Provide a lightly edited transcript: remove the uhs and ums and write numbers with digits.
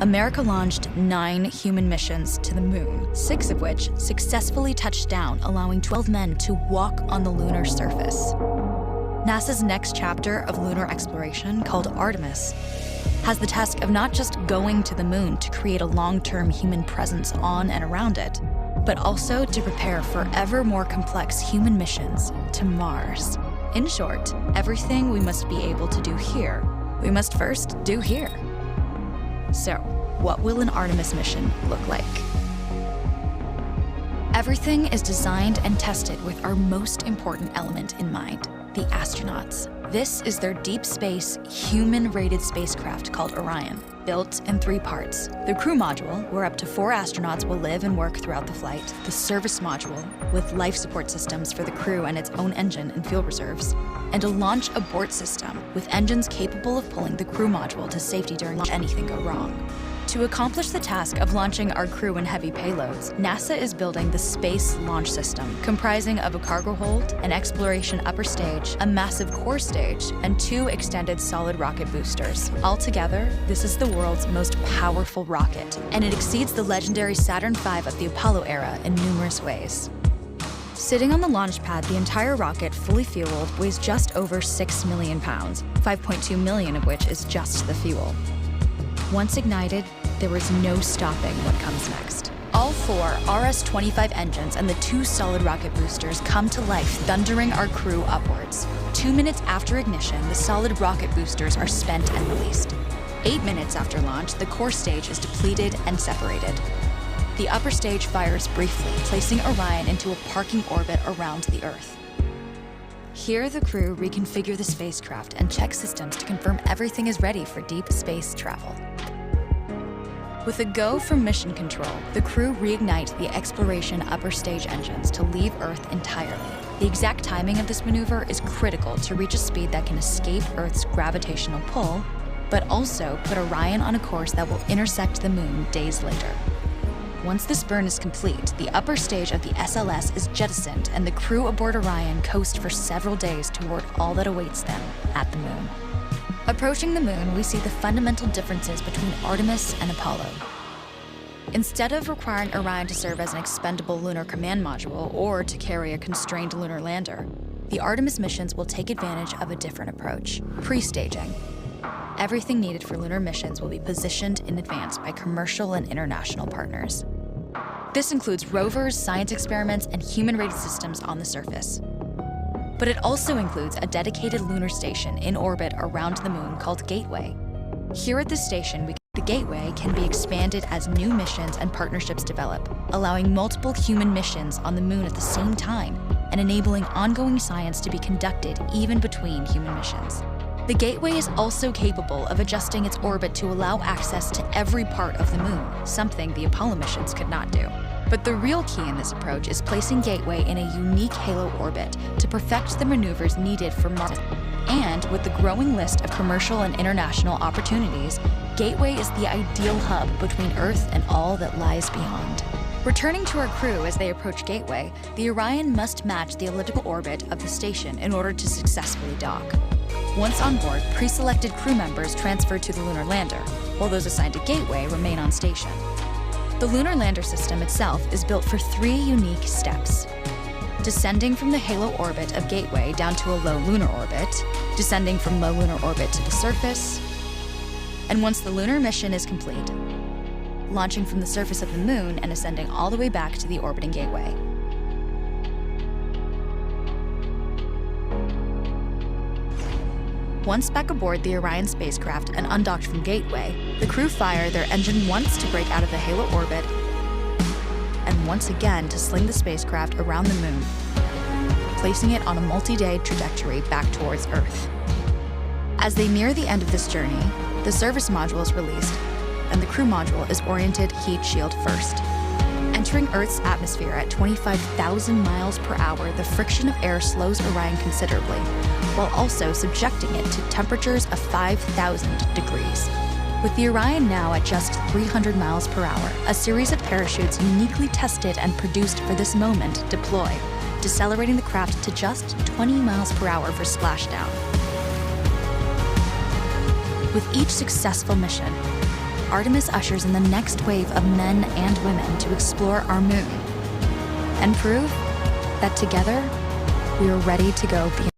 America launched 9 human missions to the moon, 6 of which successfully touched down, allowing 12 men to walk on the lunar surface. NASA's next chapter of lunar exploration, called Artemis, has the task of not just going to the moon to create a long-term human presence on and around it, but also to prepare for ever more complex human missions to Mars. In short, everything we must be able to do here, we must first do here. So, what will an Artemis mission look like? Everything is designed and tested with our most important element in mind, the astronauts. This is their deep space, human-rated spacecraft called Orion, built in 3 parts. The crew module, where up to 4 astronauts will live and work throughout the flight. The service module, with life support systems for the crew and its own engine and fuel reserves. And a launch abort system, with engines capable of pulling the crew module to safety during launch should anything go wrong. To accomplish the task of launching our crew and heavy payloads, NASA is building the Space Launch System, comprising of a cargo hold, an exploration upper stage, a massive core stage, and 2 extended solid rocket boosters. Altogether, this is the world's most powerful rocket, and it exceeds the legendary Saturn V of the Apollo era in numerous ways. Sitting on the launch pad, the entire rocket, fully fueled, weighs just over 6 million pounds, 5.2 million of which is just the fuel. Once ignited, there is no stopping what comes next. All 4 RS-25 engines and the 2 solid rocket boosters come to life, thundering our crew upwards. 2 minutes after ignition, the solid rocket boosters are spent and released. 8 minutes after launch, the core stage is depleted and separated. The upper stage fires briefly, placing Orion into a parking orbit around the Earth. Here, the crew reconfigure the spacecraft and check systems to confirm everything is ready for deep space travel. With a go from mission control, the crew reignite the exploration upper stage engines to leave Earth entirely. The exact timing of this maneuver is critical to reach a speed that can escape Earth's gravitational pull, but also put Orion on a course that will intersect the moon days later. Once this burn is complete, the upper stage of the SLS is jettisoned and the crew aboard Orion coast for several days toward all that awaits them at the moon. Approaching the moon, we see the fundamental differences between Artemis and Apollo. Instead of requiring Orion to serve as an expendable lunar command module or to carry a constrained lunar lander, the Artemis missions will take advantage of a different approach: pre-staging. Everything needed for lunar missions will be positioned in advance by commercial and international partners. This includes rovers, science experiments, and human-rated systems on the surface. But it also includes a dedicated lunar station in orbit around the moon called Gateway. Here at this station, the Gateway can be expanded as new missions and partnerships develop, allowing multiple human missions on the moon at the same time and enabling ongoing science to be conducted even between human missions. The Gateway is also capable of adjusting its orbit to allow access to every part of the moon, something the Apollo missions could not do. But the real key in this approach is placing Gateway in a unique halo orbit to perfect the maneuvers needed for Mars. And with the growing list of commercial and international opportunities, Gateway is the ideal hub between Earth and all that lies beyond. Returning to our crew as they approach Gateway, the Orion must match the elliptical orbit of the station in order to successfully dock. Once on board, pre-selected crew members transfer to the lunar lander, while those assigned to Gateway remain on station. The lunar lander system itself is built for 3 unique steps: descending from the halo orbit of Gateway down to a low lunar orbit, descending from low lunar orbit to the surface, and once the lunar mission is complete, launching from the surface of the moon and ascending all the way back to the orbiting Gateway. Once back aboard the Orion spacecraft and undocked from Gateway, the crew fire their engine once to break out of the halo orbit, and once again to sling the spacecraft around the moon, placing it on a multi-day trajectory back towards Earth. As they near the end of this journey, the service module is released, and the crew module is oriented heat shield first. Entering Earth's atmosphere at 25,000 miles per hour, the friction of air slows Orion considerably, while also subjecting it to temperatures of 5,000 degrees. With the Orion now at just 300 miles per hour, a series of parachutes uniquely tested and produced for this moment deploy, decelerating the craft to just 20 miles per hour for splashdown. With each successful mission, Artemis ushers in the next wave of men and women to explore our moon and prove that together we are ready to go beyond.